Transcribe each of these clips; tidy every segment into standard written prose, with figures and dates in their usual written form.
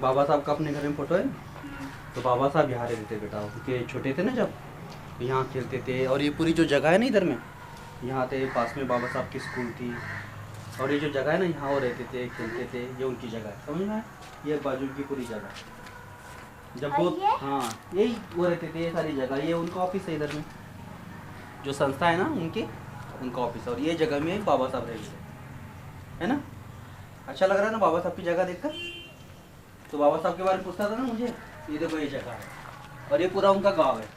बाबा साहब का अपने घर में फोटो है। तो बाबा साहब यहाँ रहते थे बेटा, उनके छोटे थे ना जब, तो यहाँ खेलते थे। और ये पूरी जो जगह है ना इधर में, यहाँ थे पास में बाबा साहब की स्कूल थी। और ये जो जगह है ना, यहाँ वो रहते थे, खेलते थे, ये उनकी जगह है, समझ में आया? ये बाजू की पूरी जगह जब वो, हाँ यही वो रहते थे, ये सारी जगह, ये उनका ऑफिस है इधर में, जो संस्था है ना उनकी, उनका ऑफिस। और ये जगह में बाबा साहब रहते थे, है ना? अच्छा लग रहा है ना बाबा साहब की जगह देखकर? तो बाबा साहब के बारे में पूछता था ना मुझे, ये देखो ये जगह है, और ये पूरा उनका गाँव है।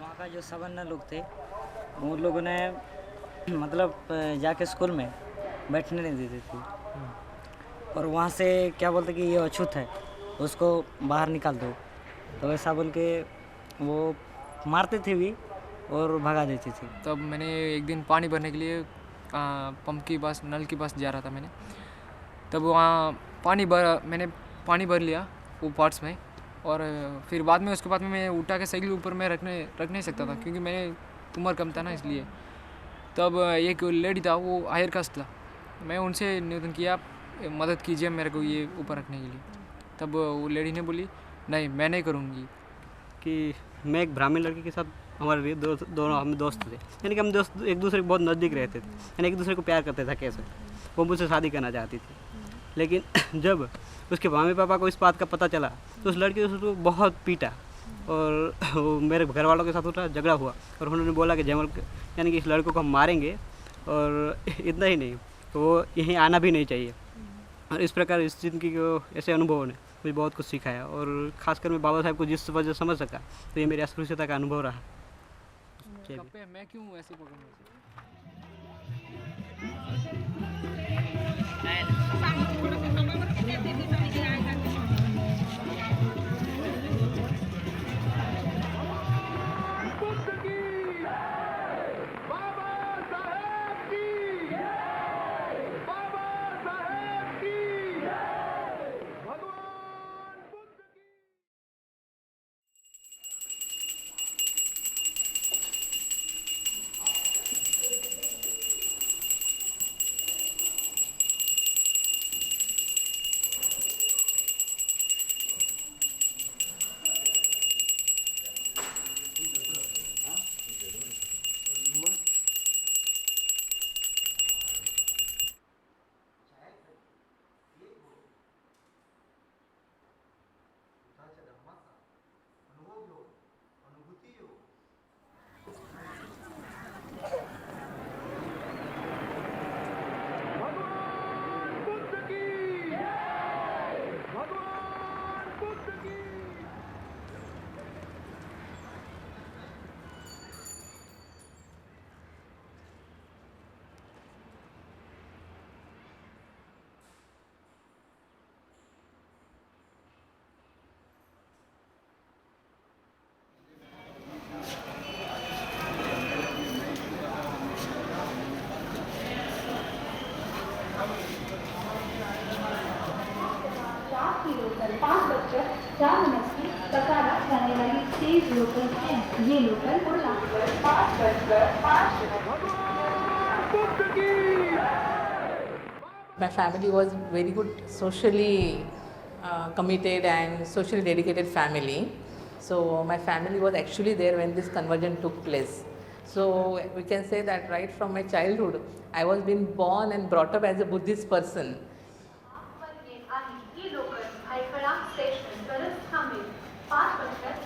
वहाँ का जो सवर्ण लोग थे, वो लोगों ने मतलब जाके स्कूल में बैठने नहीं देते थे। और वहाँ से क्या बोलते कि ये अछूत है, उसको बाहर निकाल दो, तो ऐसा बोल के वो मारते थे भी और भगा देते थे। तब मैंने एक दिन पानी भरने के लिए पंप की पास, नल के पास जा रहा था मैंने। तब वहाँ मैंने पानी भर लिया वो पार्ट्स में। और फिर बाद में, उसके बाद में मैं उठा के साइकिल ऊपर में रख नहीं सकता था, क्योंकि मैंने उम्र कम था ना, इसलिए। तब एक लेडी था, वो हायर कास्ट था। मैं उनसे निवेदन किया, मदद कीजिए मेरे को ये ऊपर रखने के लिए। तब वो लेडी ने बोली, नहीं मैं नहीं करूँगी। कि मैं एक ब्राह्मण लड़की के साथ, हमारे दोनों हम दोस्त थे, यानी कि हम दोस्त एक दूसरे के बहुत नज़दीक रहते थे, यानी एक दूसरे को प्यार करते थे कैसे। वो मुझसे शादी करना चाहती थी, लेकिन जब उसके मम्मी पापा को इस बात का पता चला, तो उस लड़की ने उसको बहुत पीटा। और वो मेरे घर वालों के साथ उसका झगड़ा हुआ, और उन्होंने बोला कि जयमल, यानी कि इस लड़कों को हम मारेंगे, और इतना ही नहीं, तो वो यहीं आना भी नहीं चाहिए। और इस प्रकार इस ज़िंदगी को ऐसे अनुभवों ने मुझे बहुत कुछ सिखाया। और ख़ासकर मैं बाबा साहब को जिस वजह समझ सका, तो ये मेरी अस्पृश्यता का अनुभव रहा। कब पे मैं क्यों ऐसे पकड़ूँ? लोकल 5:04 की कतारा जाने वाली तेज लोकल है। ये लोकल उड़ान 5:05। My family was very good, socially committed and socially dedicated family. So my family was actually there when this conversion took place. So we can say that right from my childhood, I was being born and brought up as a Buddhist person. ये local भाईखड़ा station पर थांबेल 5:06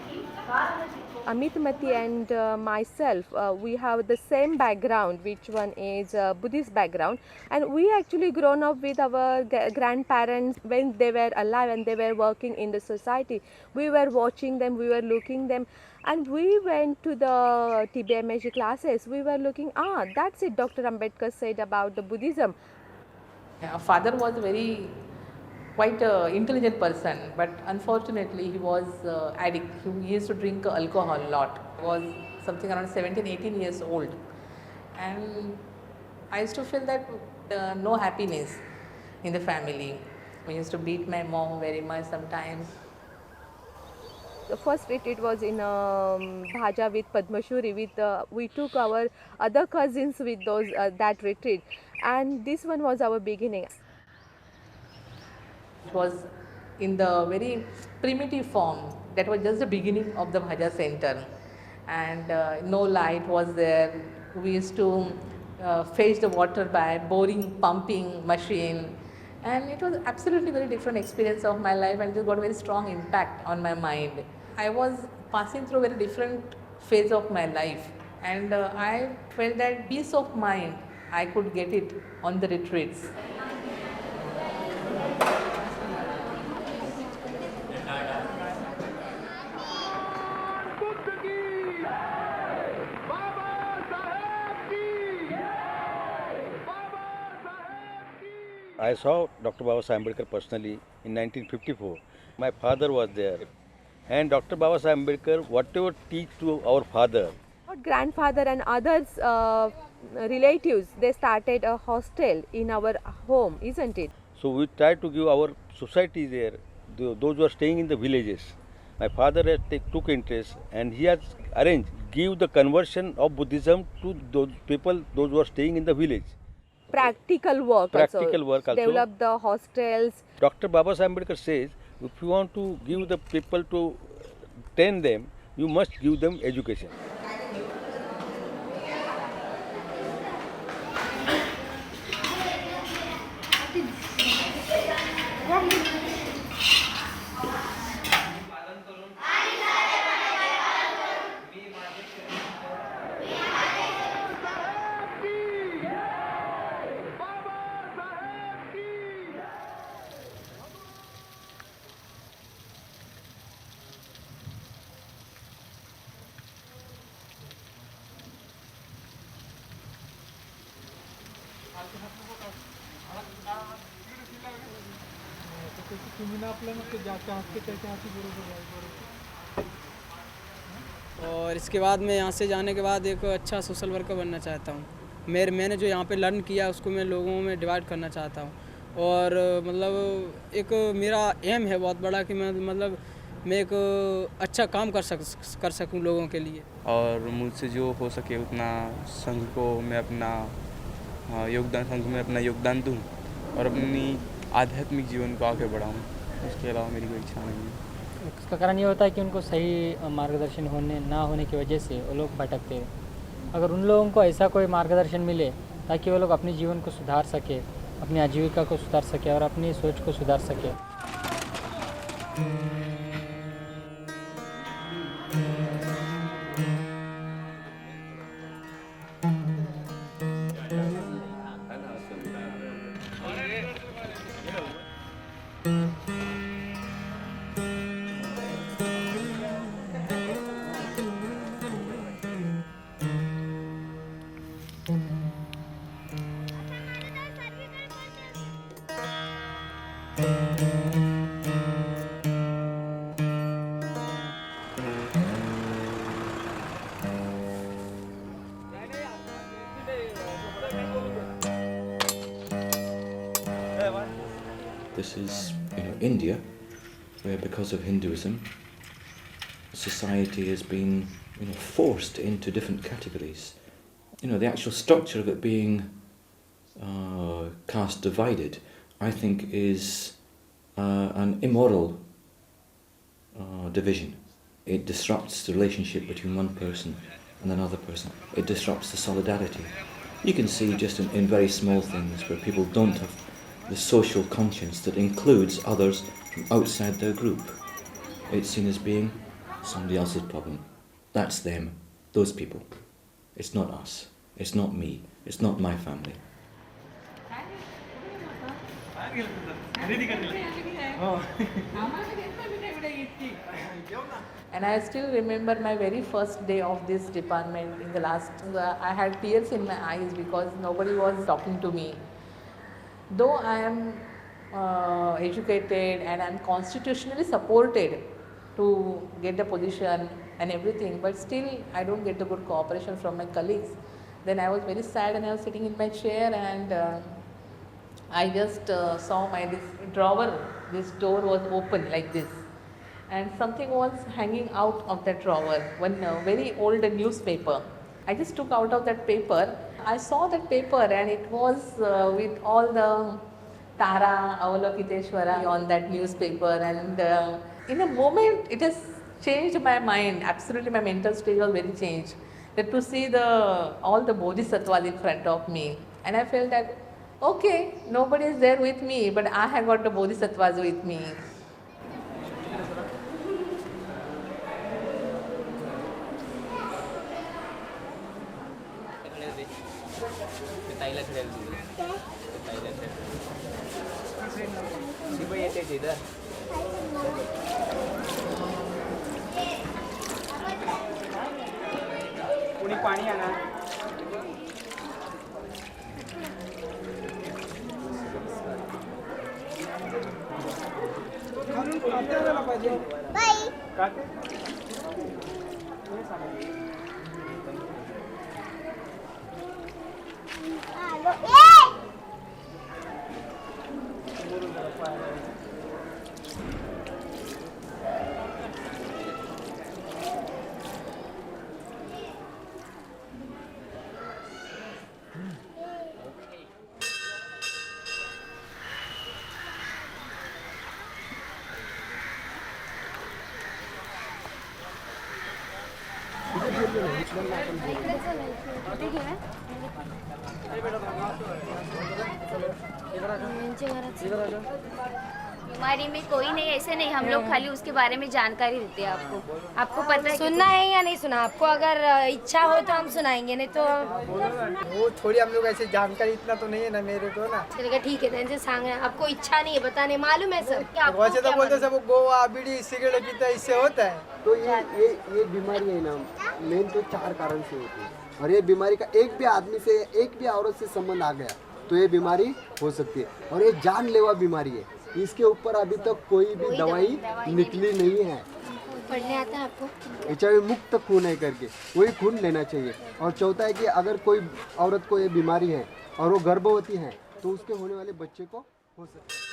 की वाराणसी को। Amit Mati and myself, we have the same background, which one is Buddhist background, and we actually grown up with our grandparents when they were alive and they were working in the society. We were watching them, we were looking them, and we went to the TBMG classes. We were looking, that's it. Dr. Ambedkar said about the Buddhism. My father was quite intelligent person, but unfortunately he was addict. He used to drink alcohol a lot. He was something around 17-18 years old, and I used to feel that no happiness in the family. We used to beat my mom very much sometimes. The first retreat was in Bhaja with Padmashuri. We took our other cousins with those that retreat, and this one was our beginning. It was in the very primitive form. That was just the beginning of the Bhaja Center, and no light was there. We used to fetch the water by boring pumping machine, and it was absolutely very different experience of my life, and it got a very strong impact on my mind. I was passing through a very different phase of my life, and I felt that peace of mind I could get it on the retreats. I saw Dr. Babasaheb Ambedkar personally in 1954. My father was there, and Dr. Babasaheb Ambedkar, whatever teach to our father, Our grandfather and others relatives, they started a hostel in our home, isn't it? so we try to give our society there, those who are staying in the villages. My father has took interest, and he has arranged, give the conversion of Buddhism to those people, those who are staying in the village. Practical work Practical work also. Develop the hostels. Dr. Babasaheb Ambedkar says, if you want to give the people to train them, you must give them education. और इसके बाद मैं यहाँ से जाने के बाद एक अच्छा सोशल वर्कर बनना चाहता हूँ। मैंने जो यहाँ पे लर्न किया उसको मैं लोगों में डिवाइड करना चाहता हूँ, और मतलब एक मेरा एम है बहुत बड़ा कि मैं एक अच्छा काम कर सकूँ लोगों के लिए। और मुझसे जो हो सके उतना संघ को मैं अपना संघ में अपना योगदान दूँ और अपनी आध्यात्मिक जीवन को आगे बढ़ाऊँ। उसके अलावा मेरी कोई इच्छा नहीं है। उसका कारण ये होता है कि उनको सही मार्गदर्शन ना होने की वजह से वो लोग भटकते हैं। अगर उन लोगों को ऐसा कोई मार्गदर्शन मिले ताकि वो लोग अपने जीवन को सुधार सके, अपनी आजीविका को सुधार सके और अपनी सोच को सुधार सके। This is, India, where because of Hinduism, society has been, forced into different categories. The actual structure of it being caste divided, I think, is an immoral division. It disrupts the relationship between one person and another person. It disrupts the solidarity. You can see just in very small things where people don't have the social conscience that includes others from outside their group. It's seen as being somebody else's problem. That's them, those people. It's not us. It's not me. It's not my family. And I still remember my very first day of this department. I had tears in my eyes because nobody was talking to me. Though I am educated and I am constitutionally supported to get the position and everything, but still I don't get the good cooperation from my colleagues. Then I was very sad, and I was sitting in my chair, and I just saw this door was open like this, and something was hanging out of that drawer, one very old newspaper. I just took out of that paper. I saw that paper and it was with all the Tara Avalokiteshwara on that newspaper, and in a moment it has changed my mind. Absolutely, my mental state was very changed. That to see all the bodhisattvas in front of me, and I felt that okay, nobody is there with me, but I have got the bodhisattvas with me. पाणी आणा बीमारी में कोई नहीं, ऐसे नहीं, हम लोग खाली उसके बारे में जानकारी देते हैं आपको। आपको पता है सुनना है या नहीं सुना? आपको अगर इच्छा हो तो हम सुनाएंगे, नहीं तो वो थोड़ी हम लोग ऐसे जानकारी इतना तो नहीं है ना मेरे को ना। चलेगा, ठीक है। त्यांचे सांगना, आपको इच्छा नहीं है बताने, मालूम है सब कि आपको वैसे तो क्या बोलते सब गोवा बीड़ी सिगरेट पीता है, इससे होता है। तो ये बीमारी है ना, मेन तो 4 कारण से होती है, और ये बीमारी का एक भी आदमी से, एक भी औरत से संबंध आ गया तो ये बीमारी हो सकती है, और ये जानलेवा बीमारी है। इसके ऊपर अभी तक कोई भी दवाई निकली नहीं है। पढ़ने आता है आपको? HIV मुक्त खून है करके, वही खून लेना चाहिए। और चौथा है कि अगर कोई औरत को ये बीमारी है और वो गर्भवती है तो उसके होने वाले बच्चे को हो सकता है।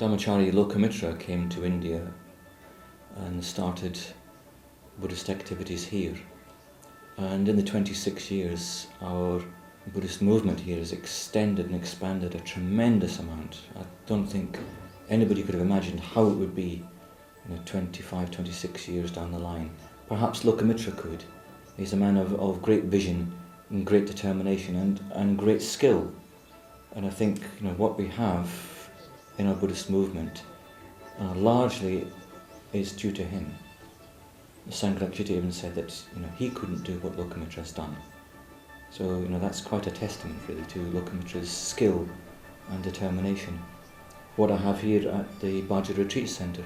Dhammachari Lokamitra came to India and started Buddhist activities here. And in the 26 years, our Buddhist movement here has extended and expanded a tremendous amount. I don't think anybody could have imagined how it would be 25, 26 years down the line. Perhaps Lokamitra could. He's a man of great vision and great determination and great skill. And I think what we have in our Buddhist movement largely is due to him. Sangharakshita even said that he couldn't do what Lokamitra has done. So that's quite a testament really to Lokamitra's skill and determination. What I have here at the Bhaja Retreat Centre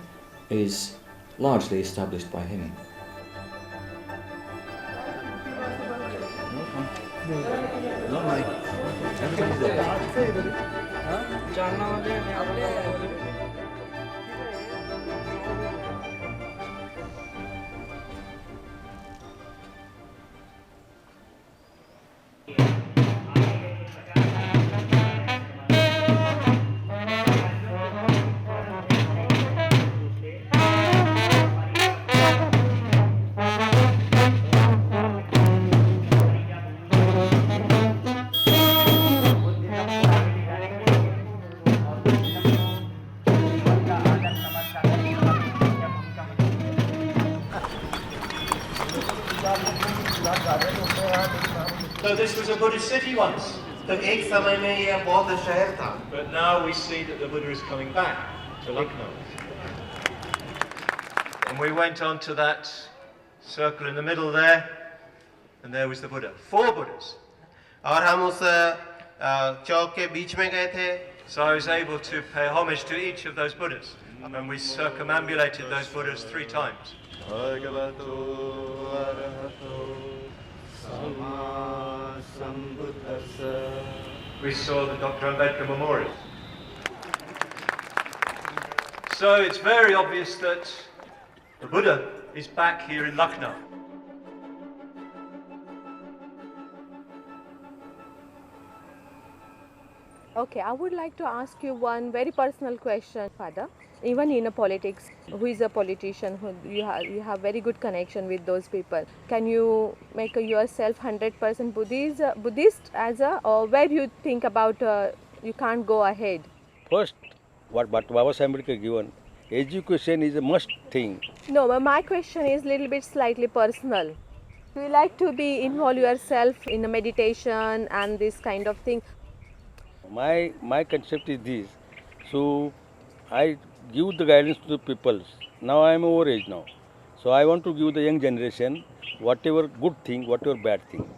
is largely established by him. So this was a Buddhist city once. तो एक समय में यह बौद्ध शहर था. But now we see that the Buddha is coming back to Lucknow. And we went on to that circle in the middle there, and there was the Buddha. 4 Buddhas. और हम उस चौक के बीच में गए थे. So I was able to pay homage to each of those Buddhas. when we circumambulated those Buddhas 3 times. We saw the Dr. Ambedkar Memorial. So it's very obvious that the Buddha is back here in Lucknow. Okay, I would like to ask you one very personal question, Father. Even in a politics, who is a politician, who you have very good connection with those people. Can you make yourself 100% Buddhist as a, or where you think about you can't go ahead? First, what Baba Sahib Ambedkar given, education is a must thing. No, but my question is little bit slightly personal. Do you like to be involve yourself in a meditation and this kind of thing? My concept is this. So I give the guidance to the people. Now I am over age now. So I want to give the young generation whatever good thing, whatever bad thing.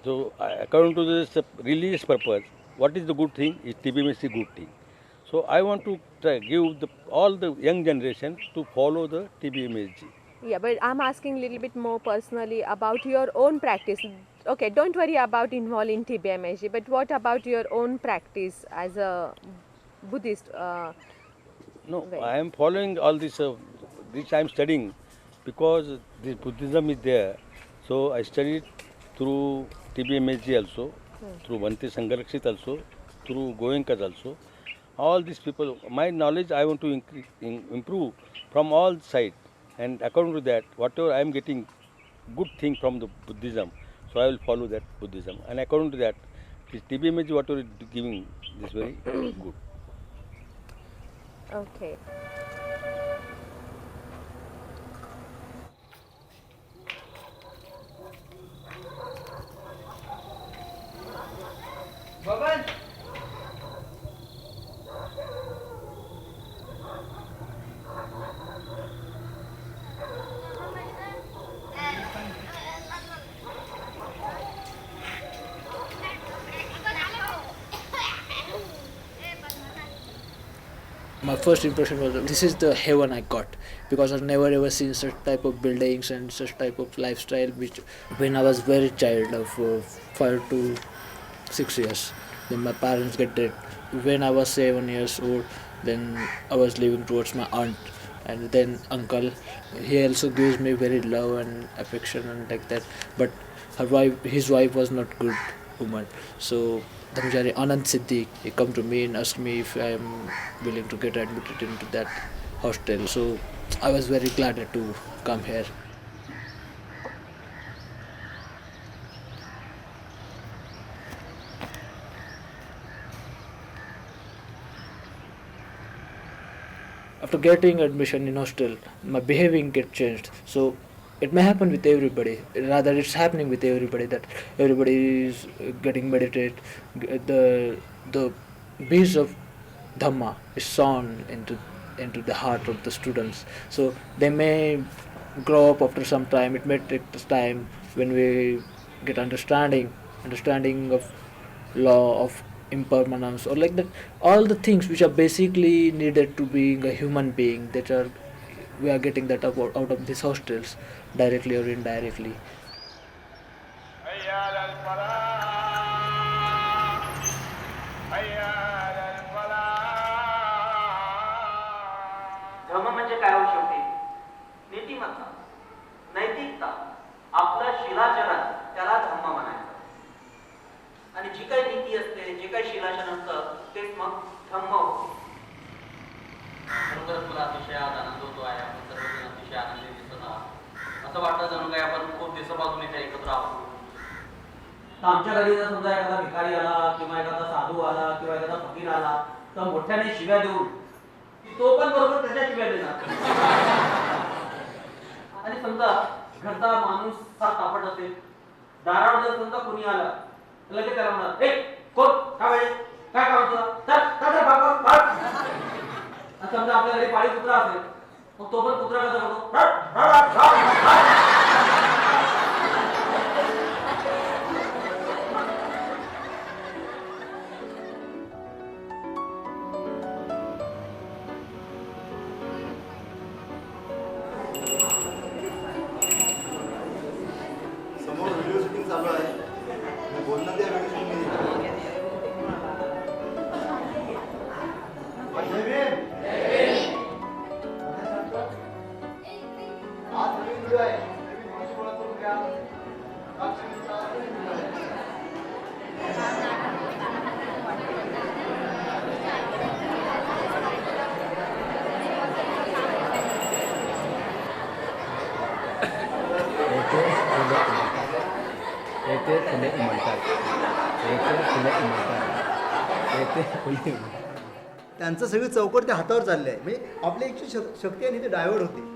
So according to this religious purpose, what is the good thing? Is TBM is a good thing. So I want to give all the young generation to follow the TBMSG. Yeah, but I'm asking a little bit more personally about your own practice. Okay, don't worry about involving in TBMSG, but what about your own practice as a Buddhist? No, I am following all this, which I am studying because this Buddhism is there. So I studied through TBMSG also, through Bhante Sangharakshit also, through Goenkas also. All these people, my knowledge I want to improve from all sides. And according to that, whatever I am getting good thing from the Buddhism, so I will follow that Buddhism. And according to that, this TBMSG whatever is giving is very good. Okay. Baban. My first impression was this is the heaven I got, because I've never ever seen such type of buildings and such type of lifestyle which when I was very child of 5 to 6 years. Then my parents get dead. When I was 7 years old, then I was living towards my aunt and then uncle. He also gives me very love and affection and like that. But his wife was not good woman. So Dhamjari Anand Siddiq, he come to me and asked me if I am willing to get admitted into that hostel. So I was very glad to come here. After getting admission in hostel, my behaving get changed. So it may happen with everybody. Rather, it's happening with everybody that everybody is getting meditate. The bees of Dhamma is sown into the heart of the students. So they may grow up after some time. It may take time when we get understanding of law of impermanence or like that. All the things which are basically needed to being a human being we are getting that out of these hostels, directly or indirectly. धर्म म्हणजे काय हो शेवटी? नीतिमत्ता, नैतिकता, आपलं शिलाचरण त्याला धर्म म्हणायचं. आणि जी काही नीती असते, जे काही शिलाचरण असतं तेच मग धर्म होते. खरोखरच मला अतिशय आनंद होतो आहे. आपण सर्वजण अतिशय आनंदी दिसत आहात. असं वाटतं जणू काही आपण खूप दिवसापासून इथे एकत्र आहोत. आमच्या घरी जर समजा एखादा भिकारी आला किंवा एखादा साधू आला किंवा एखादा फकीर आला तर मोठ्याने शिव्या देऊन तो पण बरोबर त्याच्या शिव्या देणार. आणि समजा घरचा माणूस फार तापट असेल, दारावर जर समजा कोणी आला लगेच त्याला म्हणणार, ए कोण काय वेळ काय काम तुला समजा आपल्या घरी पाळी कुत्रा असेल मग तो पण कुत्रा कसा करतो. समोर व्हिडिओ शूटिंग चालू आहे. मी बोलणं त्या व्हिडिओ शूटिंग त्यांचं सगळी चौकट त्या हातावर चालली आहे. म्हणजे आपली एक शक्ती आहे ती डायव्हर्ट होते.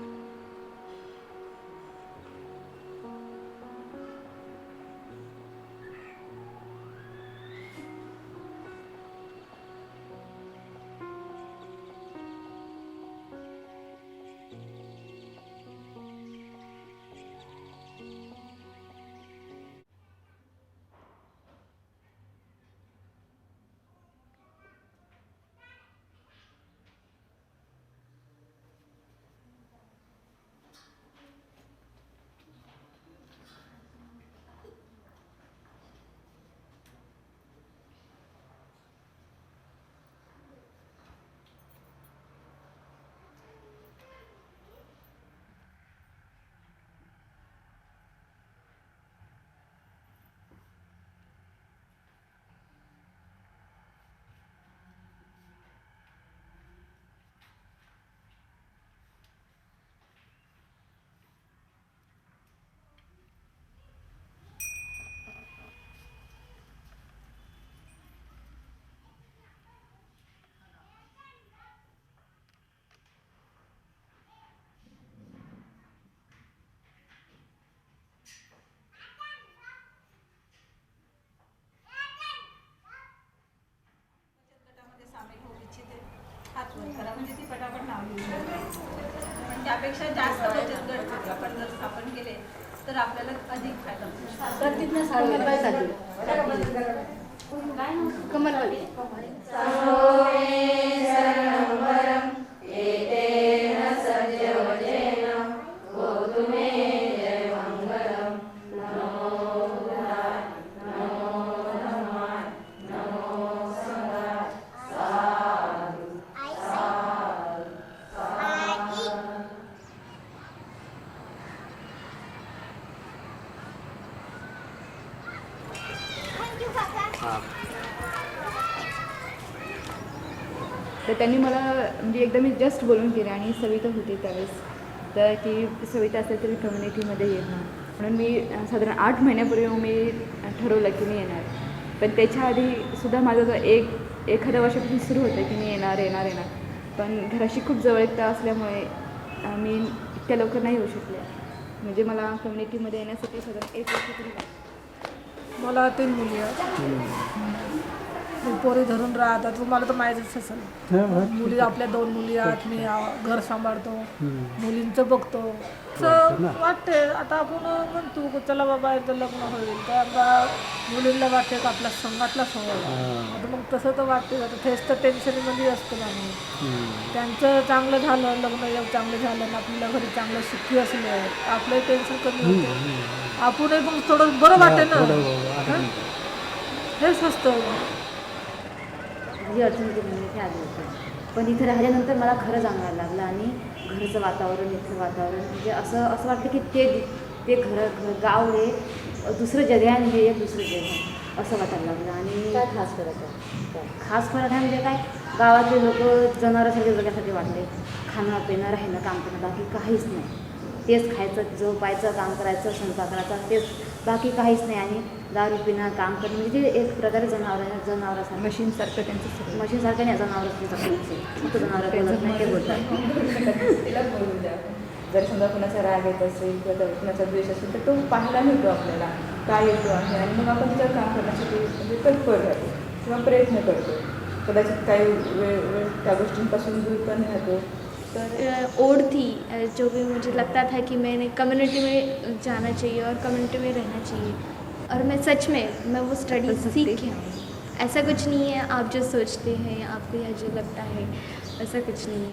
म्हणजे ती पटापट नाव लिहून पण त्यापेक्षा जास्त बचत गट आपण जर स्थापन केले तर आपल्याला अधिक फायदा तर त्यांनी मला म्हणजे एकदा मी जस्ट बोलून गेले आणि सविता होती त्यावेळेस तर की सविता असेल तरी कम्युनिटीमध्ये येणार म्हणून मी साधारण 8 महिन्यापूर्वी मी ठरवलं की मी येणार. पण त्याच्या आधीसुद्धा माझं एखाद्या वर्षापासून सुरू होतं की मी येणार पण घराशी खूप जवळता असल्यामुळे मी इतक्या लवकर नाही येऊ शकले. म्हणजे मला कम्युनिटीमध्ये येण्यासाठी साधारण 1 वर्ष तरी मला 3 मुली आहेत. पोरी धरून राहतात. तुम्हाला तर माहीतच असेल मुली आपल्या 2 मुली आहेत. मी घर सांभाळतो मुलींचं बघतो असं वाटते. आता आपण म्हणतो चला बाबा एकदा लग्न होईल तर आता मुलींना वाटते का आपल्या संघातला संवाद आता मग तसं तर वाटते. आता तेच तर टेन्शनमध्ये असतो माणूस. त्यांचं चांगलं झालं लग्न चांगलं झालं आणि आपल्या घरी चांगलं सुखी असले आपलं टेन्शन कमी होते. आपणही मग थोडं बरं वाटते ना. हेच असतं. जी अडचण होती म्हणजे आली होती पण इथे राहिल्यानंतर मला खरं जाणवायला लागलं आणि घरचं वातावरण इथलं वातावरण म्हणजे असं वाटतं की ते गाव हे दुसरं जग आहे आणि हे एक दुसरं जग आहे असं वाटायला लागलं. आणि काय खास फरक आहे? खास फरक आहे म्हणजे काय गावातले लोक जनावरांसारखे जगासाठी वाटले. खाणं पिणं राहणं काम करणं बाकी काहीच नाही. तेच खायचं झोपायचं काम करायचं स्वयंपाक करायचा तेच बाकी काहीच नाही. आणि दारू पिणं काम करणं म्हणजे एक प्रकारे जनावरासारखं मशीनसारखं त्यांचं मशीनसारखं नाही जनावर बोलत नाही ते बोलतात. तिला बोलून द्या. जर समजा कुणाचा राग येत असेल किंवा कुणाचा द्वेष असेल तर तो पाहायला मिळतो आपल्याला काय येतो आहे आणि मग आपण त्याच्यावर काम करण्यासाठी म्हणजे तत्पर राहतो किंवा प्रयत्न करतो. कदाचित काही वेळ त्या गोष्टींपासून दूर पण राहतो. ओढ़ थी जो भी मुझे लगता था कि मैंने कम्युनिटी में जाना चाहिए और कम्युनिटी में रहना चाहिए और मैं सच में मैं वो स्टडी सीख के आई. ऐसा कुछ नहीं है आप जो सोचते हैं आपको या जो लगता है ऐसा कुछ नहीं है.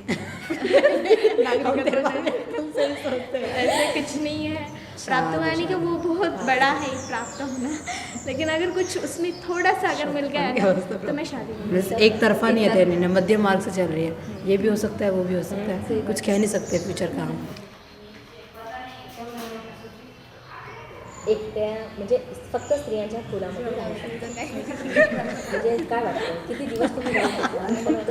ऐसा कुछ नहीं है. प्राप्त होना यानी कि वो बहुत बड़ा है प्राप्त होना, लेकिन अगर कुछ उसमें थोड़ा सा अगर मिल गया ना तो मैं शादी करूंगी। एक तरफा नहीं है, तेरे मध्यम मार्ग से चल रही है, ये भी हो सकता है वो भी हो सकता है, कुछ कह नहीं सकते फ्यूचर का हम। एकट्या म्हणजे फक्त स्त्रियांच्या खोलामध्ये राहू शकतो. म्हणजे काय वाटतं किती दिवस तुम्ही राहू शकता फक्त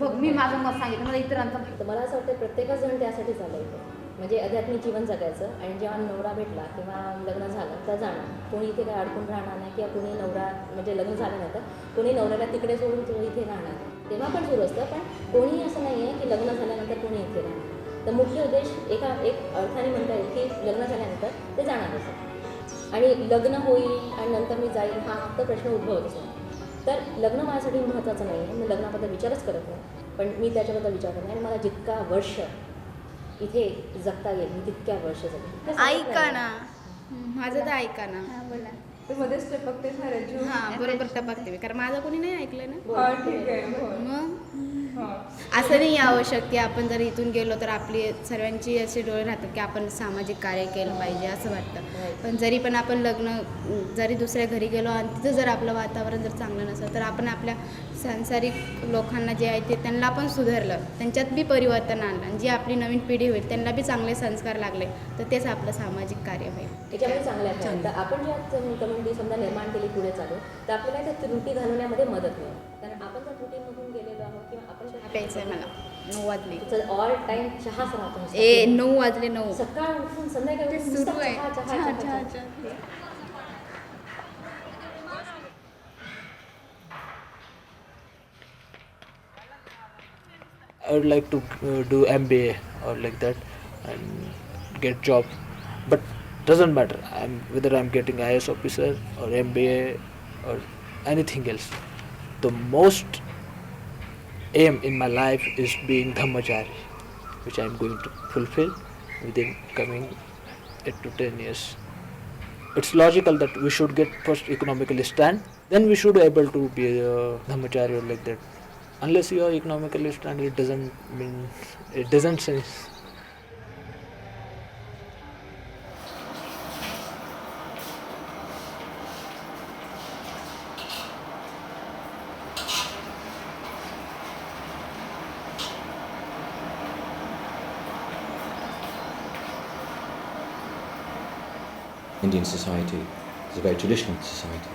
बघ मी माझं मत सांगितलं, मला इतरांचं मला असं वाटतं प्रत्येकच जण त्यासाठी चाललं म्हणजे आध्यात्मिक जीवन जगायचं आणि जेव्हा नवरा भेटला किंवा लग्न झालं तर जाणं, कोणी इथे काय अडकून राहणार नाही किंवा कोणी नवरा म्हणजे लग्न झाल्यानंतर कोणी नवऱ्याला तिकडे सोडून तो इथे राहणार तेव्हा पण सुरू असतं. पण कोणीही असं नाही आहे की लग्न झाल्यानंतर कोणी इथे राहणार. तर मुख्य उद्देश एक अर्थाने म्हणता येईल की लग्न झाल्यानंतर ते जाणार असं आणि लग्न होईल आणि नंतर मी जाईल हा फक्त प्रश्न उद्भवतच नाही. तर लग्न माझ्यासाठी महत्त्वाचं नाही आहे, मी लग्नाबद्दल विचारच करत नाही, पण मी त्याच्याबद्दल विचार करत नाही आणि मला जितका वर्ष इथे जगता येईल मी तितक्या वर्ष जगेल. ऐका ना माझं तर ऐका ना. बोला ते मध्येच टपकतेच ना रजू. हां बरोबर टपकते मी, कारण माझं कोणी नाही ऐकलं ना. हा ठीक आहे. मग असं नाही आवश्यक की आपण जर इथून गेलो तर आपली सर्वांची असे डोळे राहतात की आपण सामाजिक कार्य केलं पाहिजे असं वाटतं. पण जरी पण आपण लग्न जरी दुसऱ्या घरी गेलो आणि तिथं जर आपलं वातावरण जर चांगलं नसेल तर आपण आपल्या सांसारिक लोकांना जे आहे ते त्यांना पण सुधारलं, त्यांच्यात बी परिवर्तन आणलं आणि जी आपली नवीन पिढी होईल त्यांना बी चांगले संस्कार लागले तर तेच आपलं सामाजिक कार्य होईल. त्याच्यामध्ये चांगलं आहे. तर आपण ज्या कम्युनिटी समजा निर्माण केली पुढे चालू तर आपल्याला त्या त्रुटी घालवण्यामध्ये मदत मिळेल. कारण आपण जर त्रुटीमधून गेलेलो आहोत किंवा आपण प्यायचं आहे मला 9 वाजले ऑल टाइम चहाच राहतो. 9 वाजले 9 सकाळ उठून संध्याकाळी सुरू आहे चहा. I would like to do MBA or like that and get job, but doesn't matter. Whether I'm getting IAS officer or MBA or anything else. The most aim in my life is being Dhammachari, which I'm going to fulfill within coming 8 to 10 years. It's logical that we should get first economically stand, then we should be able to be a Dhammachari or like that. Unless you are economically stand, it doesn't sense. Indian society is a very traditional society.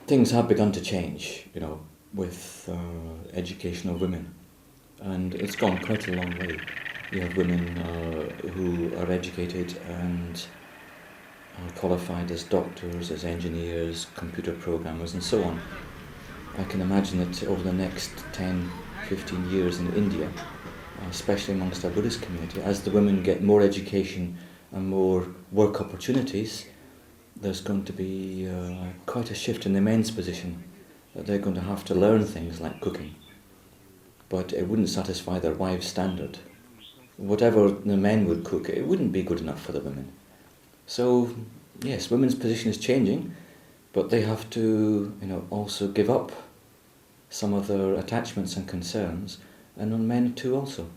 Things have begun to change, with education of women, and it's gone quite a long way. You have women who are educated and are qualified as doctors, as engineers, computer programmers, and so on. I can imagine that over the next 10-15 years in India, especially amongst our Buddhist community, as the women get more education and more work opportunities, there's going to be quite a shift in the men's position. That they're going to have to learn things like cooking, but it wouldn't satisfy their wives' standard. Whatever the men would cook, it wouldn't be good enough for the women. So yes, women's position is changing, but they have to also give up some of their attachments and concerns, and on men too also.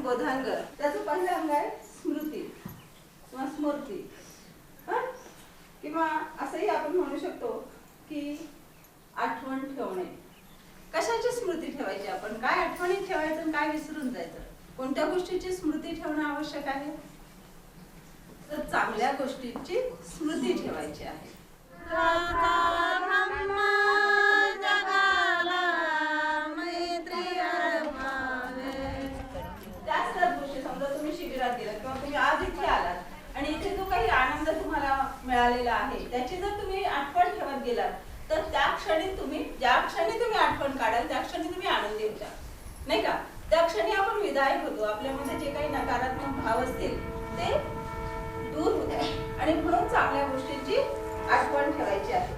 बोधांगर त्याचं पहिलं अंग आहे स्मृती किंवा स्मृती. किंवा असंही आपण म्हणू शकतो की आठवण ठेवणे. कशाची स्मृती ठेवायची आपण, काय आठवणी ठेवायचं आणि काय विसरून जायचं, कोणत्या गोष्टीची स्मृती ठेवणं आवश्यक आहे? तर चांगल्या गोष्टींची स्मृती ठेवायची आहे. जास्त गोष्टी समजा तुम्ही शिबिरात गेलात किंवा तुम्ही आज इथे आलात आणि इथे जो काही आनंद तुम्हाला मिळालेला आहे त्याची जर तुम्ही आठवण ठेवत गेलात तर त्या क्षणी तुम्ही ज्या क्षणी तुम्ही आठवण काढाल त्या क्षणी तुम्ही आनंदी होता, नाही का? त्या क्षणी आपण विदायक होतो, आपल्यामध्ये जे काही नकारात्मक भाव असतील ते दूर होतात आणि म्हणून चांगल्या गोष्टींची आठवण ठेवायची आहे.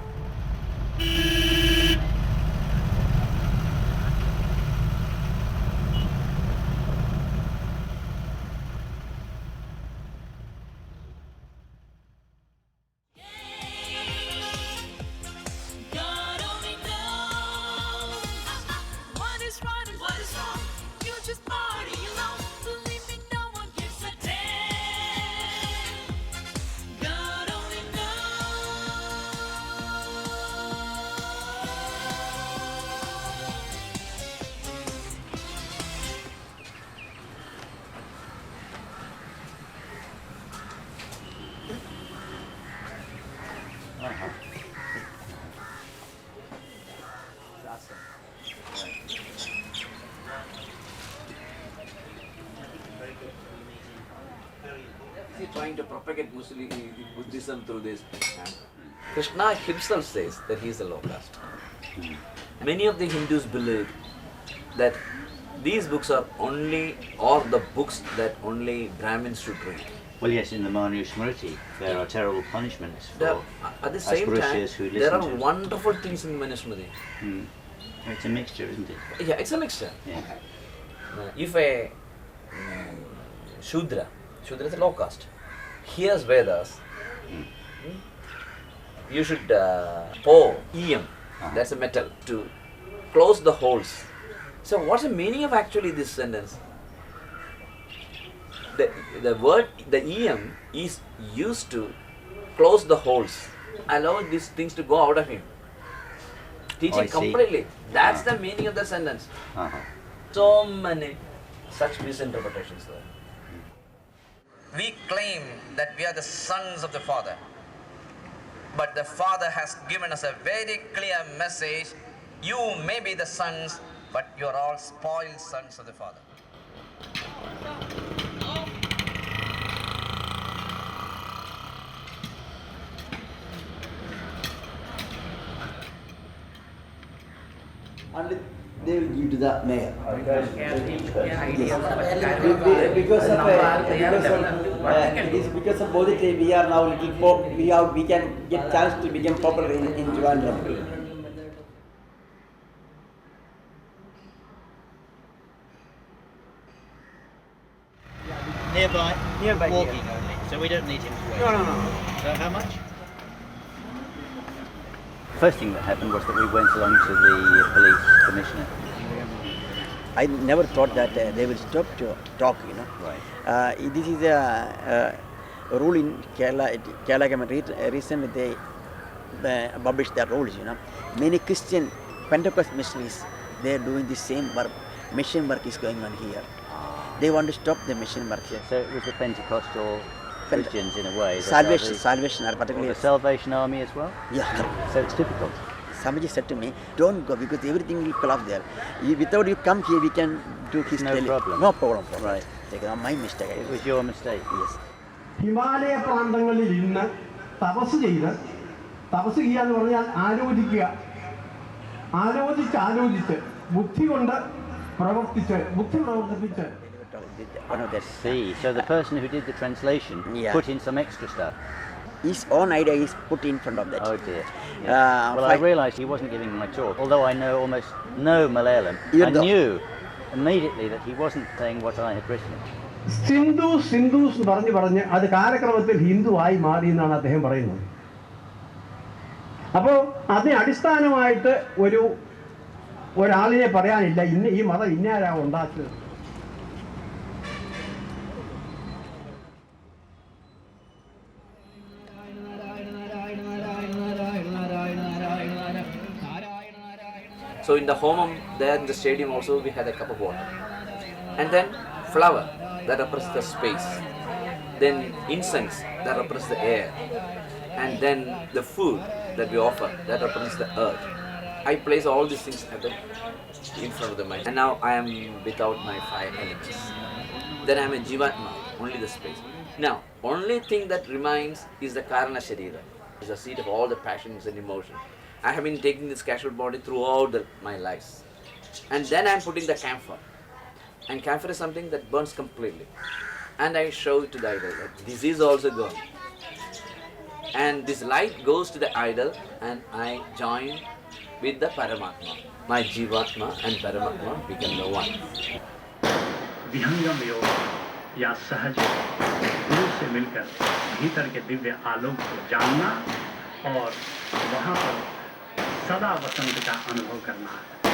Trying to propagate Buddhism through this. Krishna himself says that he is the low caste. Many of the Hindus believe that these books are the books that only Brahmins should read. Well, yes, in the Manu Smriti, there are terrible punishments for At the same time, who listen there are to it. wonderful things in Manu Smriti. It's a mixture, isn't it? Yeah, it's a mixture. Yeah. If a Shudra is a low caste, hears Vedas, you should pour that's a metal, to close the holes. So what's the meaning of actually this sentence? The word, the is used to close the holes, allow these things to go out of him. Teaching I see. completely. That's the meaning of the sentence. So many such misinterpretations there. We claim that we are the sons of the Father. But the Father has given us a very clear message. You may be the sons, but you are all spoiled sons of the Father. Only they will give to the mayor. Because of Bodhi, we are now we can get chance to become popular in Trivandrum. Nearby? Nearby, Walking yeah. only. So we don't need him to wait. No. So how much? First thing that happened was that we went along to the police commissioner. I never thought that they will stop to talk, Right. This is a rule in Kerala. Kerala government recently they published their rules, Many Christian Pentecost missionaries, they are doing the same work. Mission work is going on here. They want to stop the mission work here. So it was the Pentecostal Christians in a way. that are Salvation are particularly... the Salvation Army as well? Yeah. So it's difficult. Somebody said to me, don't go because everything will collapse there. Without you come here, we can do his No problem. No problem. Right. My mistake. It was your mistake. Yes. Himalaya പ്രാന്തങ്ങളിൽ ഇന്ന് തപസ് ചെയ്യുക എന്ന് പറഞ്ഞാൽ ആലോചിച്ച് ബുദ്ധി പ്രവർത്തിപ്പിച്ച് See, so the person who did the translation put in some extra stuff. His own idea is put in front of that. Oh dear. Well, I realised he wasn't giving my talk. Although I know almost no Malayalam, I knew immediately that he wasn't saying what I had written. Sindhu's എന്ന് പറഞ്ഞ് അത് കാലക്രമത്തിൽ ഹിന്ദുവായി മാറി എന്നാണ് അദ്ദേഹം പറയുന്നത്. അപ്പോൾ അതിനെ അടിസ്ഥാനമായിട്ട് ഒരാളിനെ പറയാനില്ല ഈ മതം ഇന്നാരാ ഉണ്ടാക്കിയത്. So in the home there in the stadium also we had a cup of water. And then flower that represents the space. Then incense that represents the air. And then the food that we offer that represents the earth. I place all these things in front of the mind. And now I am without my 5 elements. Then I am a Jivatma, only the space. Now, only thing that remains is the Karana Sharira. It's the seat of all the passions and emotions. I have been taking this casual body throughout my lives. And then I am putting the camphor. And camphor is something that burns completely. And I show it to the idol that this is also gone. And this light goes to the idol and I join with the Paramatma. My Jivatma and Paramatma become the one. विहंगम योग या सहज गुरु से मिलकर भीतर के दिव्य आलोक को जानना और वहाँ पर सदा वसंत का अनुभव करना,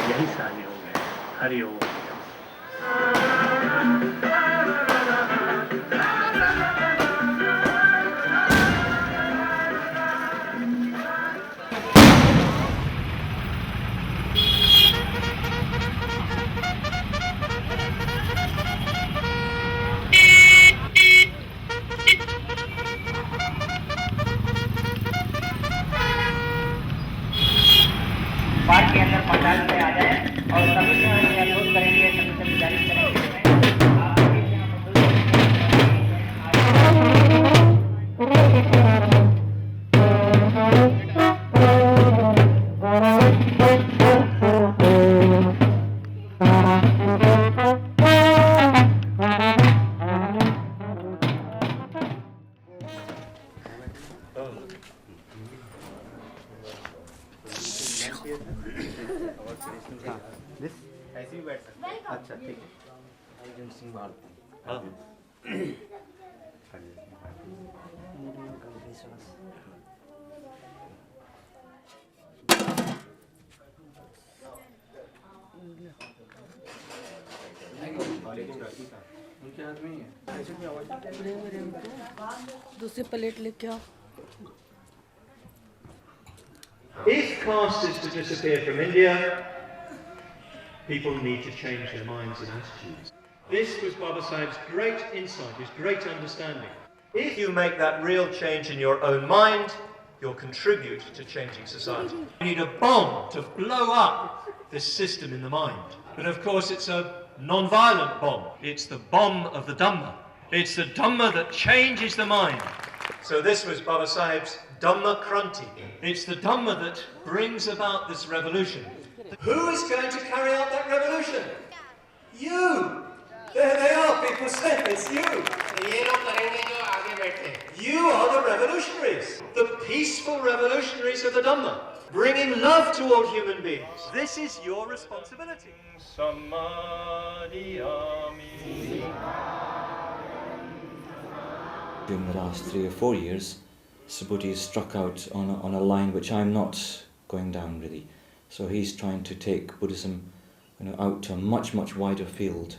यही सहज योग है। हरि ओम। पार्क के अंदर पंडाल पे आ जाए और सभी से अनुरोध करेंगे, सभी से गुजारिश करेंगे ऐसे ही बैठ सकते हैं। अच्छा ठीक है। हाँ। उनके हाथ में ही है। दूसरी प्लेट लेके आओ। If caste is to disappear from India, people need to change their minds and attitudes. This was Baba Sahib's great insight, his great understanding. If you make that real change in your own mind, you'll contribute to changing society. You need a bomb to blow up this system in the mind. But of course it's a non-violent bomb. It's the bomb of the Dhamma. It's the Dhamma that changes the mind. So this was Baba Sahib's Dhamma Kranti. It's the Dhamma that brings about this revolution. Who is going to carry out that revolution? You! There they are, people say it's you. You are the revolutionaries, the peaceful revolutionaries of the Dhamma, bringing love to all human beings. This is your responsibility. During the last 3 or 4 years, Subhuti has struck out on a line which I'm not going down really. So he's trying to take Buddhism, out to a much, much wider field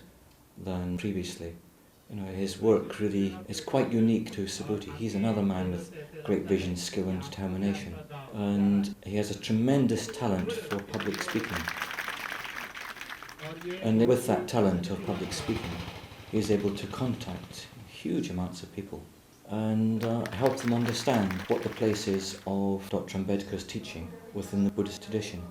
than previously. His work really is quite unique to Subhuti. He's another man with great vision, skill and determination. And he has a tremendous talent for public speaking. And with that talent of public speaking, he's able to contact huge amounts of people and help them understand what the place is of Dr. Ambedkar's teaching within the Buddhist tradition.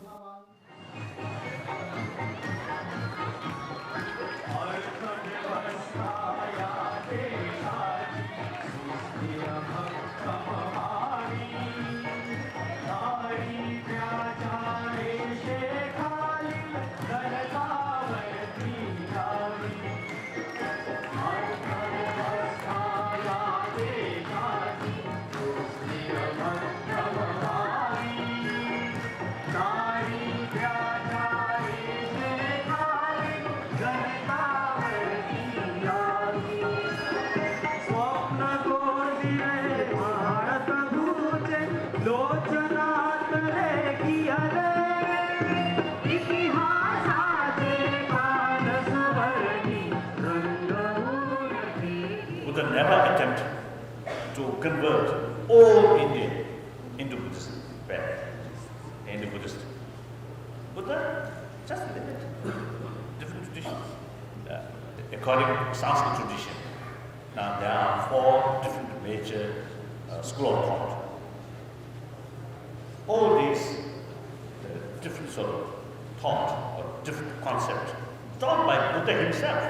Buddha never attempted to convert all India into Buddhism, into Buddhism. Buddha according to Sanskrit tradition. Now there are 4 different major schools of thought. All these different sort of thought or different concepts taught by Buddha himself.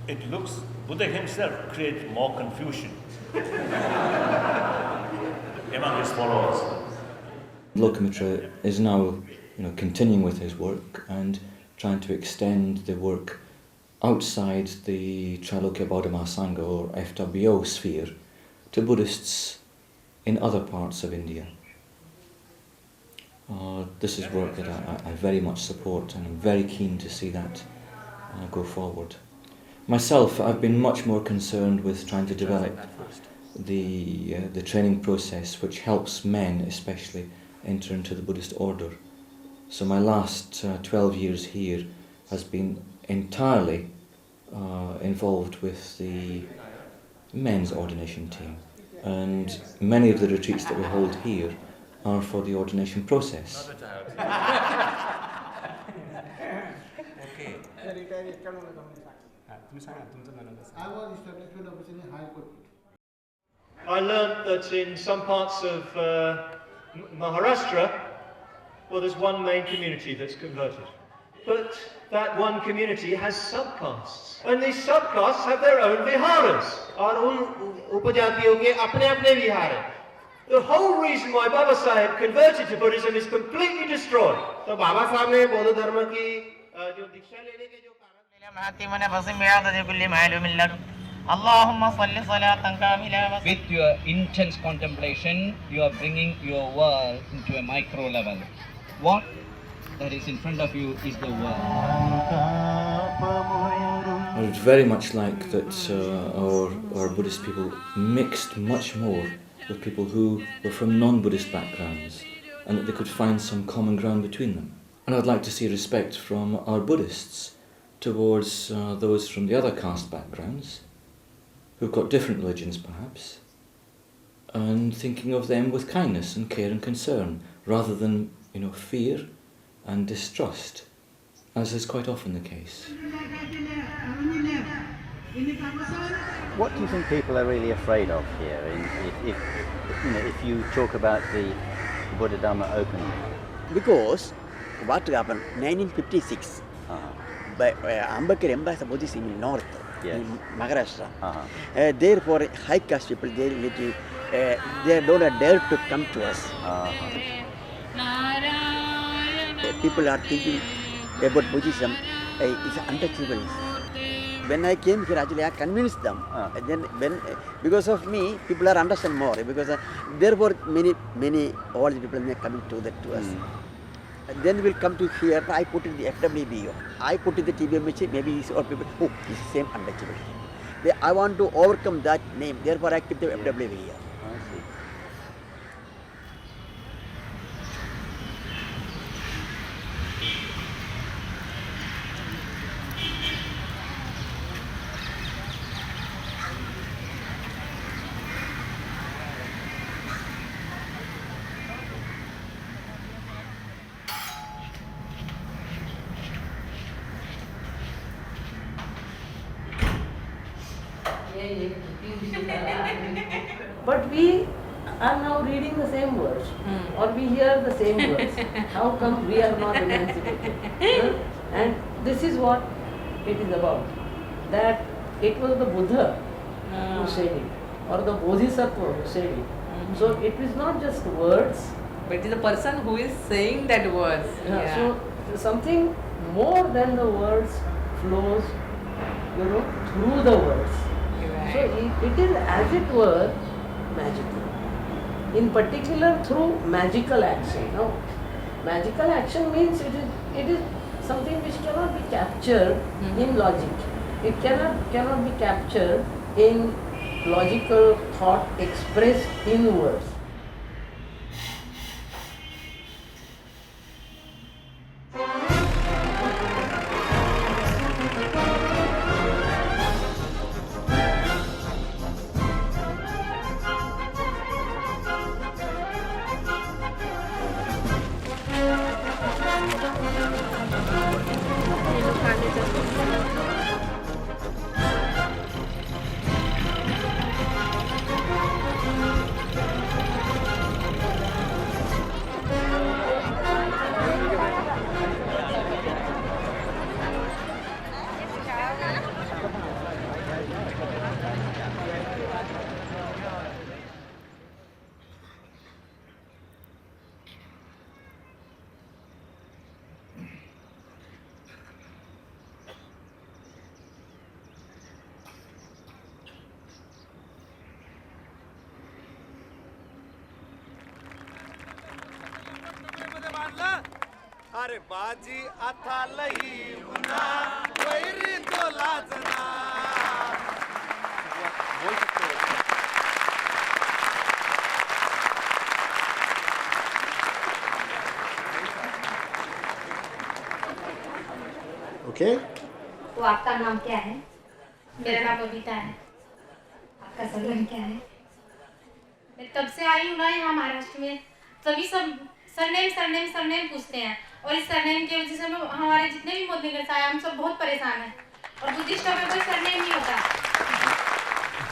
It looks Buddha himself creates more confusion among his followers. Lokamitra is now, continuing with his work and trying to extend the work outside the Trailokya Bauddha Mahasangha or FWO sphere to Buddhists in other parts of India. This is work that I very much support, and I'm very keen to see that go forward. Myself, I've been much more concerned with trying to develop the training process which helps men especially enter into the Buddhist order. So my last 12 years here has been entirely involved with the men's ordination team, and many of the retreats that we hold here are for the ordination process. I was establishment of in High Court. I learned that in some parts of Maharashtra, well, there's one main community that's converted. But that one community has subcastes, and these subcastes have their own viharas. और उन उपजातियों के अपने-अपने विहार हैं. The whole reason why Baba Sahib converted to Buddhism is completely destroyed. तो बाबा साहब ने बौद्ध धर्म की जो दीक्षा लेने के जो With your intense contemplation, you are bringing your world into a micro level. What that is in front of you is the world. I would very much like that our Buddhist people mixed much more with people who were from non-Buddhist backgrounds, and that they could find some common ground between them. And I'd like to see respect from our Buddhists towards those from the other caste backgrounds, who've got different religions perhaps, and thinking of them with kindness and care and concern, rather than, fear and distrust, as is quite often the case. What do you think people are really afraid of here? If you talk about the Buddha Dharma openly? Because what happened 1956, Ambedkar embassy Buddhists in north, in Maharashtra. Therefore, high caste people they don't dare to come to us. People are thinking about Buddhism is untouchable. When I came here, actually I convinced them. Then because of me, people are understand more. Because therefore many all the people are coming to us. Then we'll come to here. I put in the FWBO. I put in the TBMH. Maybe all people. Oh, it's the same untouchable. I want to overcome that name. Therefore, I keep the FWBO. But we are now reading the same words, or we hear the same words. How come we are not emancipated? And this is what it is about. That it was the Buddha who said it, or the Bodhisattva who said it. So it is not just words, but it is the person who is saying that words. So something more than the words flows, through the words. So it is, as it were, magical. In particular, through magical action. Now, magical action means it is something which cannot be captured in logic. It cannot be captured in logical thought expressed in words. खाने अरे बाजी आता लही मुना vary तो लाजना बोल सकते हो okay तो आपका नाम क्या है? मेरा नाम बबीता है। आपका सरनेम क्या है? मैं तब से आई हूँ ना यहाँ महाराष्ट्र में, सभी सब सरनेम पूछते हैं और इस सरनेम की वजह से हमारे जितने भी मोदीगढ़ से आए हम सब बहुत परेशान हैं और बुद्धिस्टों में कोई सरनेम नहीं होता।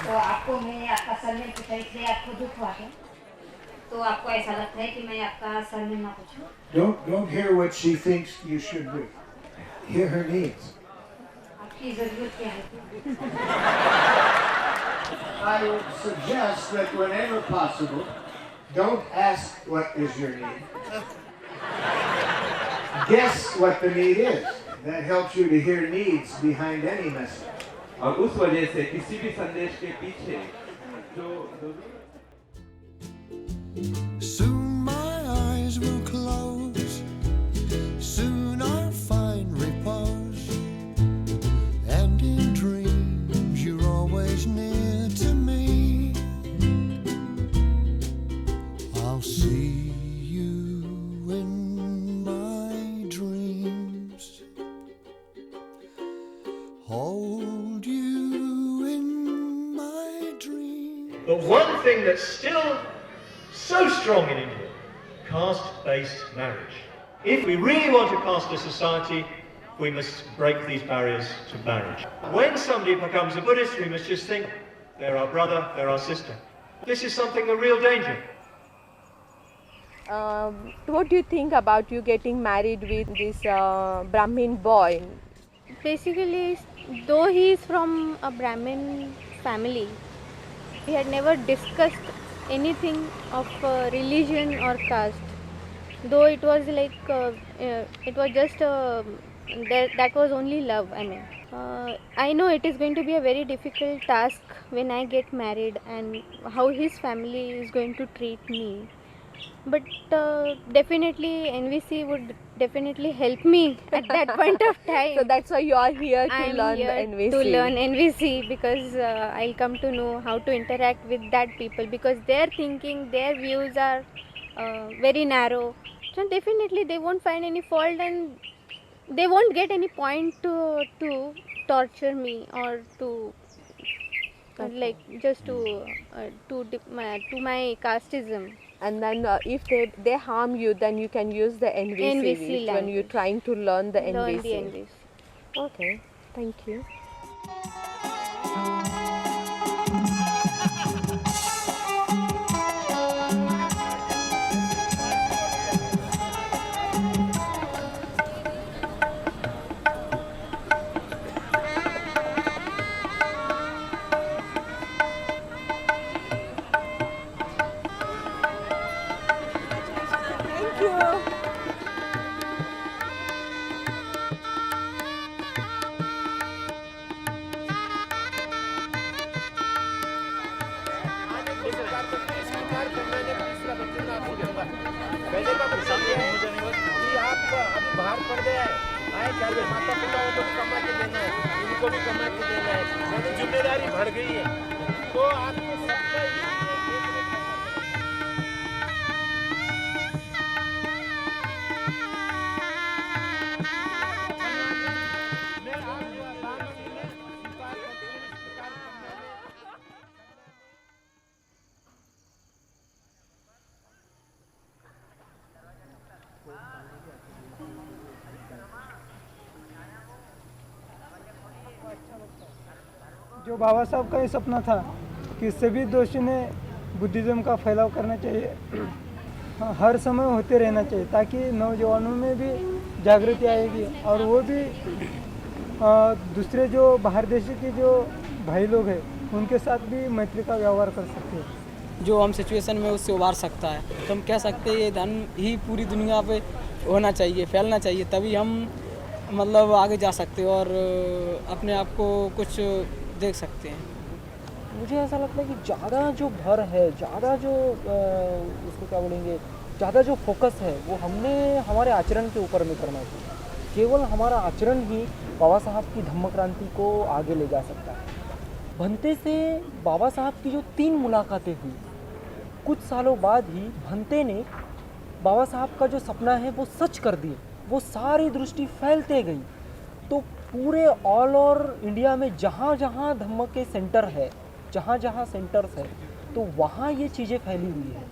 तो आपको मैं आपका सरनेम पूछा इसलिए आपको दुख हुआ है, तो आपको ऐसा लगता है कि मैं आपका सरनेम ना पूछूं? Don't hear what she thinks you should do. Hear her needs. आपकी जरूरत क्या है? I would suggest that whenever possible, don't ask what is your need. Guess what the need is. That helps you to hear needs behind any message. और उस वजह से किसी भी संदेश के पीछे जो Soon my eyes will close, soon I'll find repose, and in dreams you're always near to me. I'll see you in my dreams, hold you in my dreams. But one thing that's still so strong in India, caste-based marriage. If we really want a casteless society, we must break these barriers to marriage. When somebody becomes a Buddhist, we must just think, they're our brother, they're our sister. This is something of real danger. What do you think about you getting married with this Brahmin boy? Basically, though he is from a Brahmin family, we had never discussed anything of religion or caste. Though it was like it was just that was only love. I mean, I know it is going to be a very difficult task when I get married and how his family is going to treat me. But definitely NVC would definitely help me at that point of time. So that's why you are here to I'm learn here NVC. to learn NVC because I'll come to know how to interact with that people because their thinking, their views are very narrow. So definitely they won't find any fault and they won't get any point to torture me or to like just to my casteism. And then if they harm you, then you can use the NVC, when you're trying to learn the NVC. Okay, thank you. बाहर पड़ गया है आए चल माता पिता को भी कमा के देना है इनको भी कमा के देना है यानी जिम्मेदारी बढ़ गई है तो आपको सबका जो बाबा साहब का ये सपना था कि सभी दोषी ने बुद्धिज़्म का फैलाव करना चाहिए, हर समय होते रहना चाहिए ताकि नौजवानों में भी जागृति आएगी और वो भी दूसरे जो बाहर देश के जो भाई लोग हैं उनके साथ भी मैत्री का व्यवहार कर सकते हैं। जो हम सिचुएशन में उससे उबार सकता है तो हम कह सकते हैं ये धन ही पूरी दुनिया पे होना चाहिए, फैलना चाहिए, तभी हम मतलब आगे जा सकते हैं और अपने आप को कुछ देख सकते हैं। मुझे ऐसा लगता है कि ज़्यादा जो भर है, ज़्यादा जो उसको क्या बोलेंगे, ज़्यादा जो फोकस है वो हमने हमारे आचरण के ऊपर में करना चाहिए। केवल हमारा आचरण ही बाबा साहब की धम्म क्रांति को आगे ले जा सकता है। भंते से बाबा साहब की जो 3 मुलाकातें हुई, कुछ सालों बाद ही भंते ने बाबा साहब का जो सपना है वो सच कर दिए। वो सारी दृष्टि फैलते गई, तो पूरे ऑल ओवर इंडिया में जहाँ जहाँ धम्म के सेंटर है, जहाँ जहाँ सेंटर्स है, तो वहाँ ये चीज़ें फैली हुई है।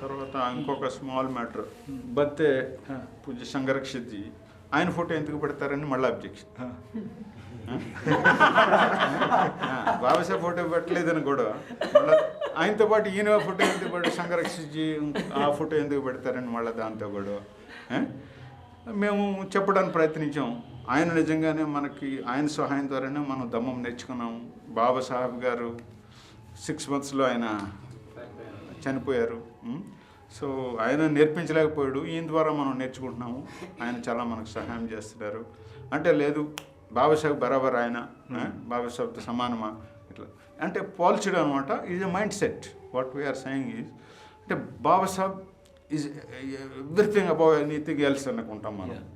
తర్వాత ఇంకొక స్మాల్ మ్యాటర్, బత్తే పూజ్య సంఘరక్షిత్జీ ఆయన ఫోటో ఎందుకు పెడతారని మళ్ళీ అబ్జెక్షన్. బాబాసాహెబ్ ఫోటో పెట్టలేదని గొడవ, మళ్ళీ ఆయనతో పాటు ఈయన ఫోటో ఎందుకు పెడతారు, సంఘరక్షిత్జీ ఆ ఫోటో ఎందుకు పెడతారని మళ్ళీ దాంతో గొడవ. మేము చెప్పడానికి ప్రయత్నించాం, ఆయన నిజంగానే మనకి ఆయన సహాయం ద్వారానే మనం దమ్మం నేర్చుకున్నాం. బాబాసాహెబ్ గారు 6 monthsలో ఆయన చనిపోయారు. సో ఆయన నేర్పించలేకపోయాడు, ఈయన ద్వారా మనం నేర్చుకుంటున్నాము. ఆయన చాలా మనకు సహాయం చేస్తున్నారు. అంటే లేదు బాబాసాహెబ్ బరాబర్ ఆయన బాబాసాహెబ్తో సమానమా ఇట్లా అంటే పోల్చడం అనమాట. Is a mind set. What we're saying is అంటే Babasaheb is everything above anything else అనుకుంటాం మనం.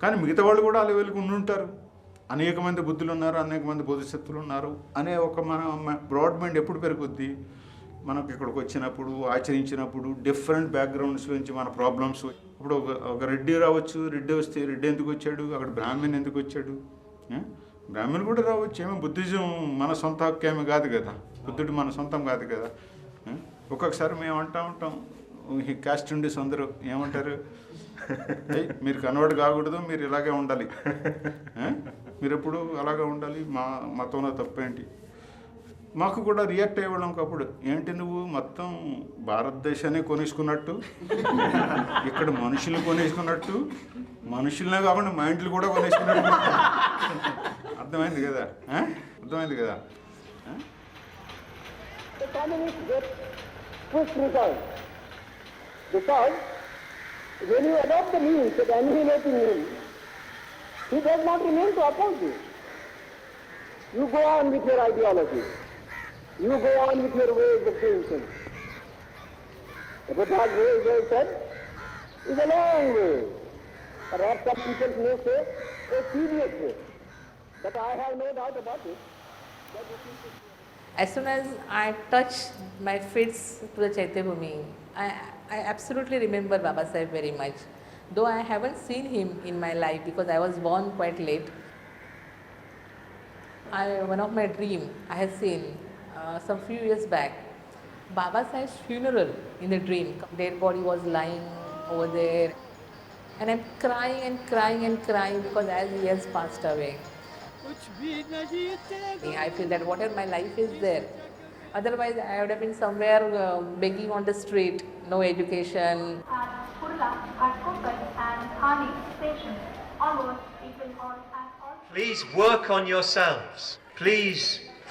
కానీ మిగతా వాళ్ళు కూడా ఆ లెవెల్కి ఉండుంటారు. అనేక మంది బుద్ధులు ఉన్నారు, అనేక మంది బోధిసత్తులు ఉన్నారు అనే ఒక మన బ్రాడ్ మైండ్ ఎప్పుడు పెరుగుద్ది, మనకు ఇక్కడికి వచ్చినప్పుడు ఆచరించినప్పుడు డిఫరెంట్ బ్యాక్గ్రౌండ్స్ నుంచి మన ప్రాబ్లమ్స్. ఇప్పుడు ఒక రెడ్డి రావచ్చు, రెడ్డి వస్తే రెడ్డి ఎందుకు వచ్చాడు, అక్కడ బ్రాహ్మణ్ ఎందుకు వచ్చాడు, బ్రాహ్మణ్ కూడా రావచ్చు. ఏమో బుద్ధిజం మన సొంత హక్కు ఏమి కాదు కదా, బుద్ధుడు మన సొంతం కాదు కదా. ఒక్కొక్కసారి మేము అంటూ ఉంటాం, ఈ క్యాస్ట్ ఉండిస్ అందరూ ఏమంటారు, మీరు కన్వర్ట్ కాకూడదు, మీరు ఇలాగే ఉండాలి, మీరు ఎప్పుడు అలాగే ఉండాలి, మా మతంలో తప్పేంటి. మాకు కూడా రియాక్ట్ అయ్యేవాళ్ళం ఒకప్పుడు, ఏంటి నువ్వు మొత్తం భారతదేశాన్ని కొనేసుకున్నట్టు, ఇక్కడ మనుషులు కొనేసుకున్నట్టు, మనుషులనే కాకుండా మైండ్లు కూడా కొనేసుకున్నట్టు. అర్థమైంది కదా, అర్థమైంది కదా. Because when you adopt the means of annihilating him, he does not remain to oppose you. You go on with your ideology. You go on with your ways of doing things. The Buddha's way, as I said, is a long way. Perhaps some people may say a tedious way. But I have no doubt about it. As soon as I touch my feet to the Chaitya Bhumi, I absolutely remember Baba Saheb very much. Though I haven't seen him in my life because I was born quite late. One of my dream I had seen some few years back, Baba Saheb's funeral in the dream. Dead body was lying over there, and I'm crying and crying and crying because as he has passed away, I feel that whatever my life is there. Otherwise, I would have been somewhere begging on the street, no education. Kurla, Kokkal and Thane stations, onwards it will all and all. Please work on yourselves. Please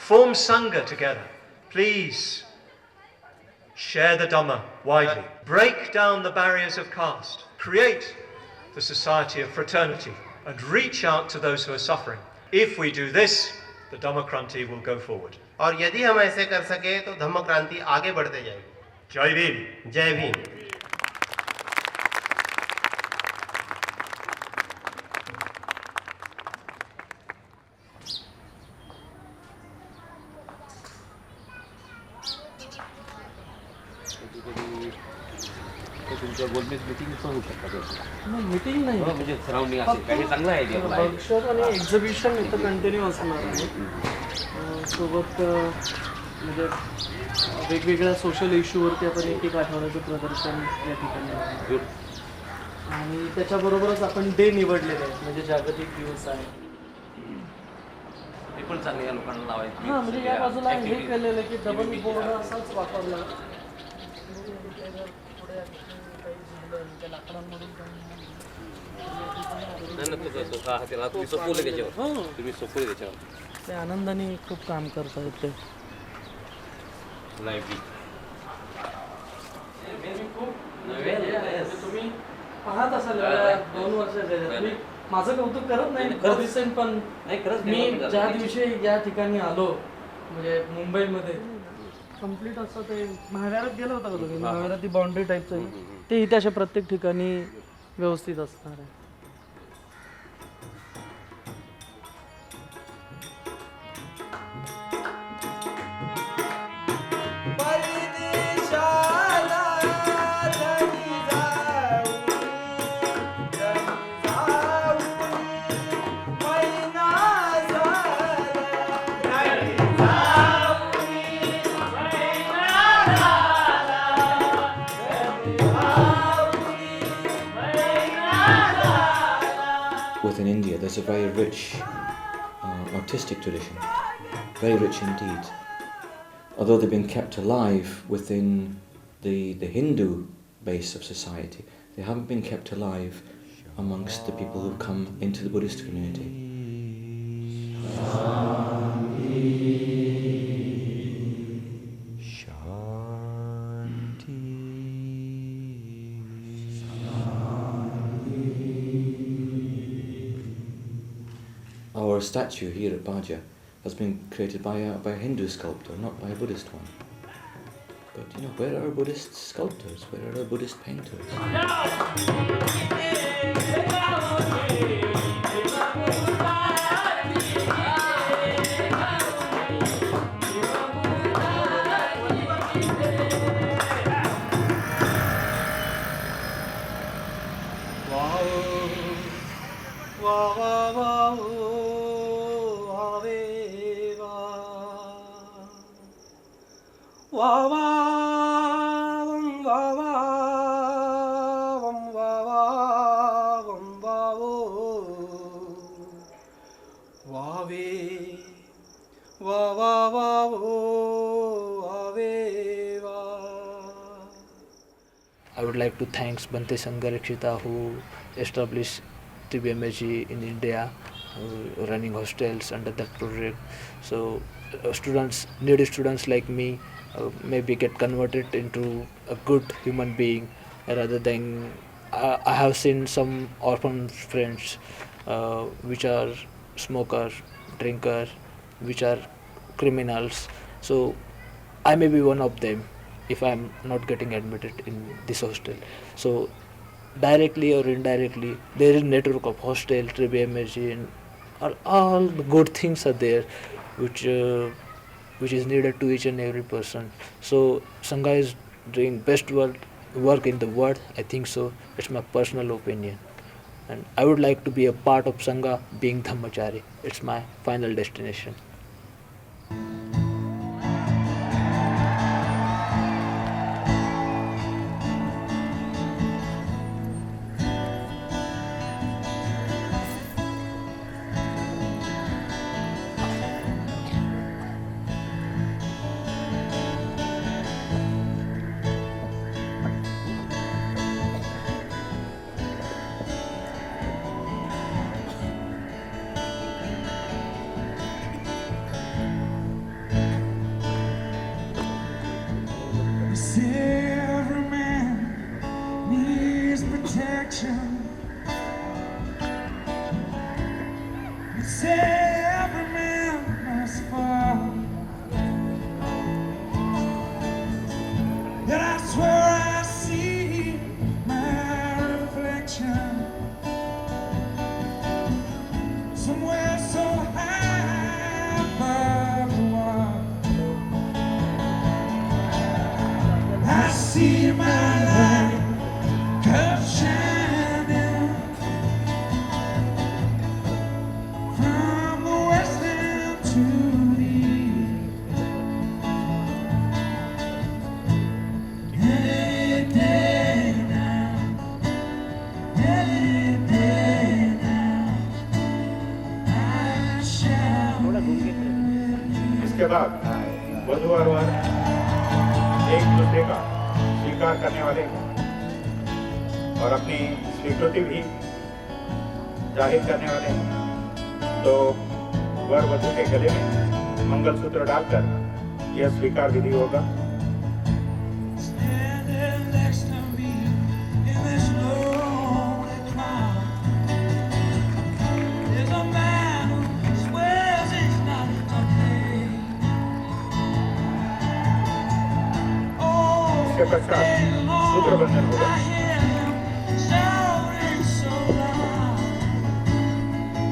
form Sangha together. Please share the Dhamma widely. Break down the barriers of caste. Create the society of fraternity and reach out to those who are suffering. If we do this, the Dhamma Kranti will go forward. और यदि हम ऐसे कर सके तो धम्म क्रांति आगे बढ़ते जाएगी. जय भीम. जय भीम. तुमच्या बोलण्यात मीटिंग पण होऊ शकतात. मीटिंग नाही म्हणजे सराउंडिंग असेल काही चांगलं आहे ते वर्कशॉप आणि एक्झिबिशन इथं कंटिन्यू असणार आहे. सोबत म्हणजे वेगवेगळ्या सोशल इश्यूवरती आपण एक आठवड्याचं प्रदर्शन या ठिकाणी आहे. आणि त्याच्याबरोबरच आपण डे निवडलेले आहेत, म्हणजे जागतिक दिवस आहे. ते पण चांगलं या लोकांना लावायचं. हां, म्हणजे या बाजूला हे केलेलं की डबल बोर्ड असाच वापरला. नाही ना, तुझं स्वतः त्याला तुम्ही सोपवलं त्याच्यावर, तुम्ही सोपवले त्याच्यावर. ते आनंदाने खूप काम करतात ते. तुम्ही पाहत असाल 2 वर्षाच्या मी माझं कौतुक करत नाही दिसेन, पण मी ज्या दिवशी या ठिकाणी आलो म्हणजे मुंबईमध्ये कम्प्लीट असं ते महाविहारात गेलं होतं का तुम्ही? महाविहारात ती बाउंड्री टाईपचं ते इथे अशा प्रत्येक ठिकाणी व्यवस्थित असणार आहे. Within India, there's a very rich artistic tradition, very rich indeed. Although they've been kept alive within the Hindu base of society, they haven't been kept alive amongst the people who've come into the Buddhist community. Our statue here at Bhaja has been created by a Hindu sculptor, not by a Buddhist one. But you know, where are our Buddhist sculptors? Where are our Buddhist painters? I would like to thank Bhante Sangha Rakshita who established TBMSG in India, running hostels under that project. So needy students like me maybe get converted into a good human being rather than I have seen some orphan friends which are smoker, drinker, which are criminals. So I may be one of them if I am not getting admitted in this hostel. So directly or indirectly there is network of hostel, TBMSG, and all the good things are there which is needed to each and every person. So Sangha is doing best work in the world, I think so. It's my personal opinion, and I would like to be a part of Sangha being Dhammachari. It's my final destination. Every man needs protection. Every man must fall. Yet I swear I see my reflection somewhere so high above the wall. I see my light come shining from the west end to the east. Any day now, any day now, I shall. इसके बाद वधू और वर एक दूसरे का स्वीकार करने वाले हैं और अपनी स्वीकृति भी जाहिर करने वाले हैं। तो वर वधू के गले में मंगलसूत्र डालकर यह स्वीकार विधि होगा। Standing next to me in this lonely crowd is a man who swears he's not a play. Oh, इसके पश्चात सूत्र बंधन होगा। shouting so loud,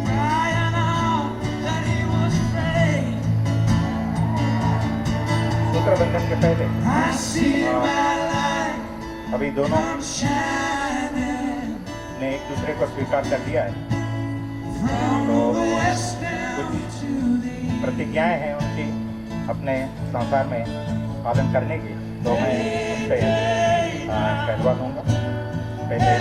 crying out that he was afraid. सूत्र बंधन के पहले I see my light अभी दोनों shining ने एक दूसरे को स्वीकार कर लिया है, from तो the west कुछ to the प्रतिज्ञाएं हैं उनकी अपने संसार में पालन करने की, तो मैं उन पे कहलवा दूंगा। पहले